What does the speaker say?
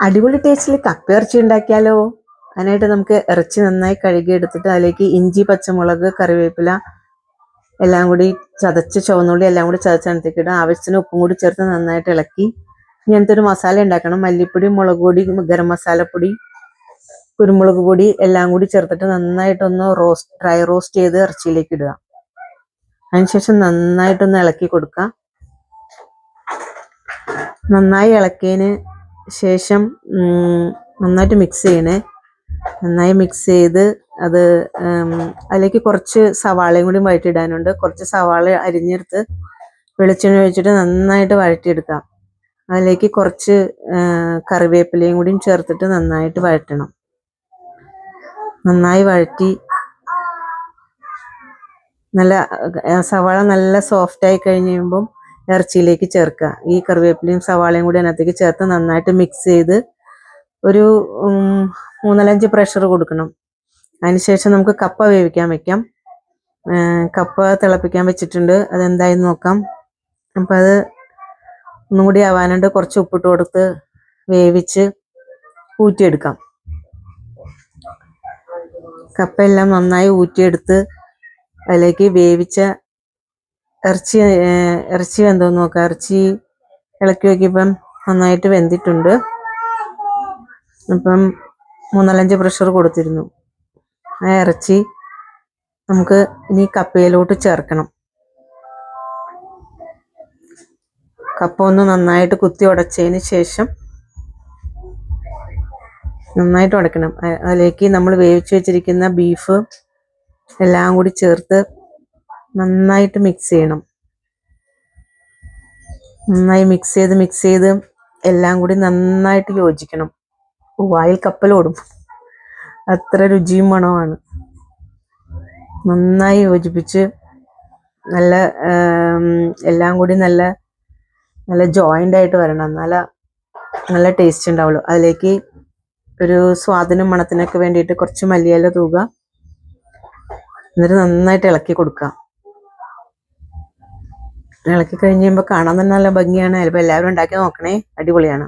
അടിപൊളി ടേസ്റ്റിൽ കപ്പ ഇറച്ചി ഉണ്ടാക്കിയാലോ? അതിനായിട്ട് നമുക്ക് ഇറച്ചി നന്നായി കഴുകി എടുത്തിട്ട് അതിലേക്ക് ഇഞ്ചി, പച്ചമുളക്, കറിവേപ്പില എല്ലാം കൂടി ചതച്ച്, ചുവന്നുള്ളി എല്ലാം കൂടി ചതച്ചതിനകത്തേക്ക് ഇടുക. ആവശ്യത്തിന് ഉപ്പും കൂടി ചേർത്ത് നന്നായിട്ട് ഇളക്കി ഇങ്ങനത്തെ ഒരു മസാല ഉണ്ടാക്കണം. മല്ലിപ്പൊടി, മുളക് പൊടി, ഗരം മസാലപ്പൊടി, കുരുമുളക് പൊടി എല്ലാം കൂടി ചേർത്തിട്ട് നന്നായിട്ടൊന്ന് ഡ്രൈ റോസ്റ്റ് ചെയ്ത് ഇറച്ചിയിലേക്ക് ഇടുക. അതിനുശേഷം നന്നായിട്ടൊന്ന് ഇളക്കി കൊടുക്കുക. നന്നായി ഇളക്കിയതിന് ശേഷം നന്നായിട്ട് മിക്സ് ചെയ്യണേ. നന്നായി മിക്സ് ചെയ്ത് അത് അതിലേക്ക് കുറച്ച് സവാളയും കൂടി വഴറ്റിയിടാനുണ്ട്. കുറച്ച് സവാള അരിഞ്ഞെടുത്ത് വെളിച്ചെണ്ണ ഒഴിച്ചിട്ട് നന്നായിട്ട് വഴറ്റിയെടുക്കാം. അതിലേക്ക് കുറച്ച് കറിവേപ്പിലയും കൂടിയും ചേർത്തിട്ട് നന്നായിട്ട് വഴറ്റണം. നന്നായി വഴറ്റി നല്ല സവാള നല്ല സോഫ്റ്റ് ആയി കഴിഞ്ഞ് കഴിയുമ്പം ഇറച്ചിയിലേക്ക് ചേർക്കുക. ഈ കറിവേപ്പിലയും സവാളയും കൂടി അതിനകത്തേക്ക് ചേർത്ത് നന്നായിട്ട് മിക്സ് ചെയ്ത് ഒരു 3-5 പ്രഷർ കൊടുക്കണം. അതിനുശേഷം നമുക്ക് കപ്പ വേവിക്കാൻ വെക്കാം. കപ്പ തിളപ്പിക്കാൻ വെച്ചിട്ടുണ്ട്. അതെന്തായെന്ന് നോക്കാം. അപ്പം അത് ഒന്നും കൂടി ആവാനുണ്ട്. കുറച്ച് ഉപ്പിട്ട് കൊടുത്ത് വേവിച്ച് ഊറ്റിയെടുക്കാം. കപ്പ എല്ലാം നന്നായി ഊറ്റിയെടുത്ത് അതിലേക്ക് വേവിച്ച ഇറച്ചി വെന്തോന്ന് നോക്കാം. ഇറച്ചി ഇളക്കി നോക്കിയപ്പം നന്നായിട്ട് വെന്തിട്ടുണ്ട്. അപ്പം 3-5 പ്രഷർ കൊടുത്തിരുന്നു. ആ ഇറച്ചി നമുക്ക് ഇനി കപ്പയിലോട്ട് ചേർക്കണം. കപ്പ ഒന്ന് നന്നായിട്ട് കുത്തി ഉടച്ചതിന് ശേഷം നന്നായിട്ട് ഉടക്കണം. അതിലേക്ക് നമ്മൾ വേവിച്ച് വെച്ചിരിക്കുന്ന ബീഫ് എല്ലാം കൂടി ചേർത്ത് നന്നായിട്ട് മിക്സ് ചെയ്യണം. നന്നായി മിക്സ് ചെയ്ത് എല്ലാം കൂടി നന്നായിട്ട് യോജിക്കണം. വായിൽ കപ്പലോടും, അത്ര രുചിയും മണമാണ്. നന്നായി യോജിപ്പിച്ച് നല്ല എല്ലാം കൂടി നല്ല നല്ല ജോയിൻ്റ് ആയിട്ട് വരണം. നല്ല ടേസ്റ്റ് ഉണ്ടാവുള്ളൂ. അതിലേക്ക് ഒരു സ്വാദിനും മണത്തിനൊക്കെ വേണ്ടിയിട്ട് കുറച്ച് മല്ലിയില തൂക. എന്നിട്ട് നന്നായിട്ട് ഇളക്കി കൊടുക്കുക. ഇളക്കി കഴിഞ്ഞ് കഴിയുമ്പോൾ കാണാൻ തന്നെ നല്ല ഭംഗിയാണ്. ചിലപ്പോൾ എല്ലാവരും ഉണ്ടാക്കി നോക്കണേ, അടിപൊളിയാണ്.